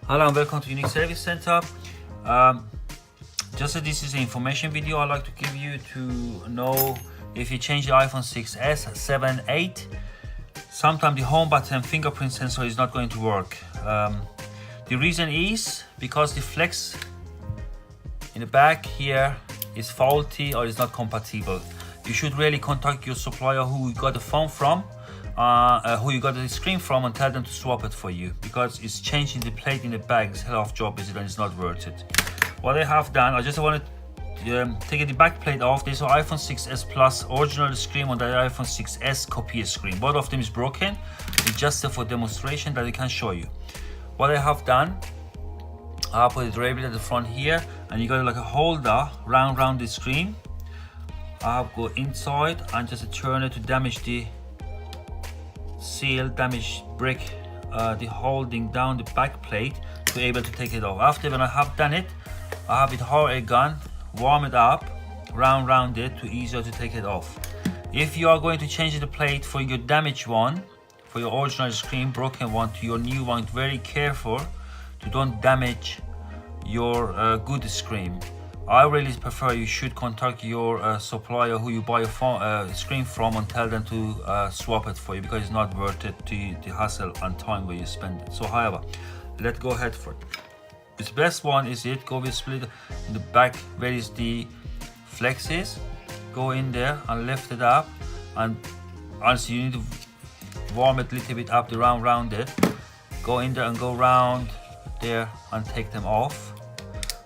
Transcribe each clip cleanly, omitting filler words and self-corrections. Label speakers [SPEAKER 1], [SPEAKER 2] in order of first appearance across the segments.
[SPEAKER 1] Hello and welcome to Unique Service Center. Just as this is an information video, I'd like to give you to know if you change the iPhone 6s, 7, 8, sometimes the home button fingerprint sensor is not going to work. The reason is because the flex in the back here is faulty or is not compatible. You should really contact your supplier who you got the phone from, who you got the screen from, and tell them to swap it for you, because it's changing the plate in the bag. It's hell of a job, is it, and it's not worth it. What I have done, I just want to take the back plate off. This is iPhone 6s Plus original screen on the iPhone 6s copy screen. Both of them is broken. It's just for demonstration that I can show you. What I have done, I put it right at the front here, and you got like a holder round the screen. I have go inside and just turn it to damage the seal, damage brick, the holding down the back plate to be able to take it off. After when I have done it, I have it hard a gun, warm it up, round it to easier to take it off. If you are going to change the plate for your damaged one, for your original screen, broken one, to your new one, very careful to don't damage your good screen. I really prefer you should contact your supplier who you buy a phone, screen from, and tell them to swap it for you, because it's not worth it to the hassle and time where you spend it. So however, let's go ahead for it. The best one is it, go with split in the back where is the flex is. Go in there and lift it up, and also you need to warm it a little bit up the round it. Go in there and go round there and take them off.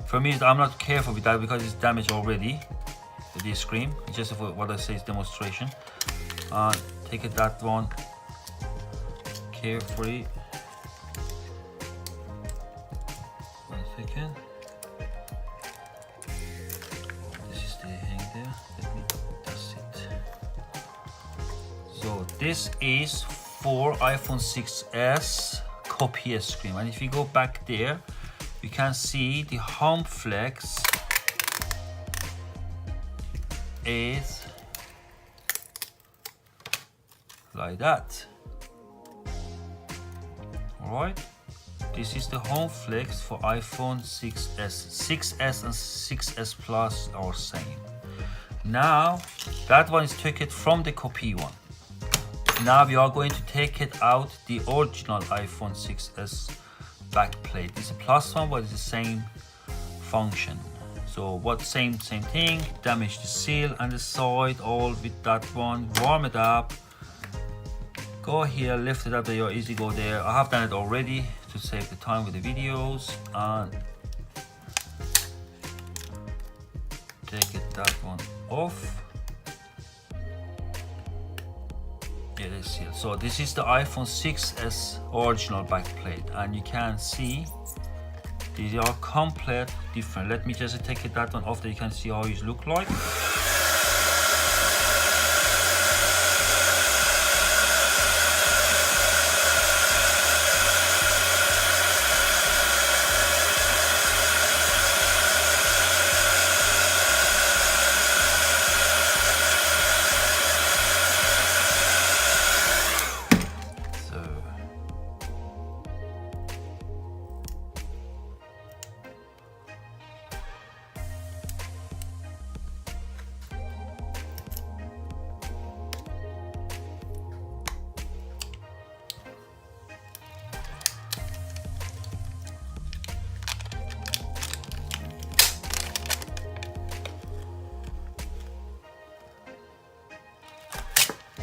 [SPEAKER 1] For me, I'm not careful with that because it's damaged already, the screen. It's just for what I say is demonstration. Take it that one carefully. 1 second. This is the hang there. Let me, that's it. So this is for iPhone 6s copy screen, and if you go back there, you can see the home flex is like that. Alright, this is the home flex for iPhone 6s. 6s and 6s Plus are same. Now that one is taken from the copy one. Now we are going to take it out the original iPhone 6s back plate. It's a plus one, but it's the same function. So what same thing, damage the seal and the side, all with that one, warm it up, go here, lift it up there, easy go there. I have done it already to save the time with the videos, and take it that one off. Yeah, let's see. So this is the iPhone 6s original back plate, and you can see these are complete different. Let me just take it that one off, that you can see how it look like.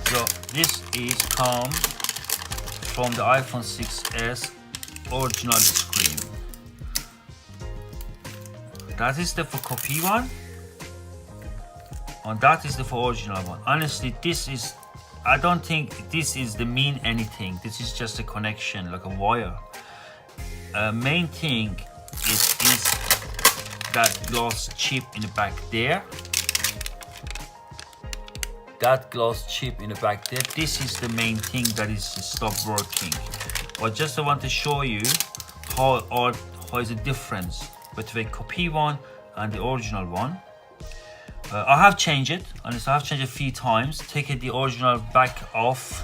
[SPEAKER 1] So this is come from the iPhone 6s original screen. That is the for copy one, and that is the for original one. Honestly, this is, I don't think this is the mean anything. This is just a connection, like a wire. Main thing is that glass chip in the back there. That glass chip in the back there, this is the main thing that is stopped working. But just I want to show you how is the difference between copy one and the original one. I have changed it, and I have changed it a few times. Taken the original back off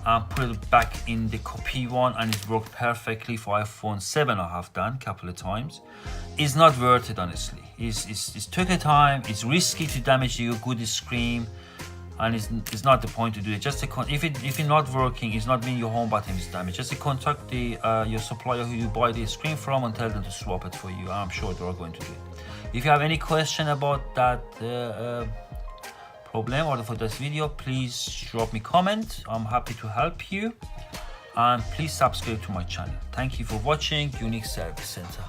[SPEAKER 1] and put it back in the copy one, and it worked perfectly for iPhone 7. I have done a couple of times. It's not worth it, honestly. It's took a time, it's risky to damage your good screen, and it's not the point to do it. Just if it's not working, it's not mean your home button is damaged. Just contact the your supplier who you buy the screen from and tell them to swap it for you. I'm sure they are going to do it. If you have any question about that problem or for this video, please drop me comment. I'm happy to help you, and please subscribe to my channel. Thank you for watching Unique Service Center.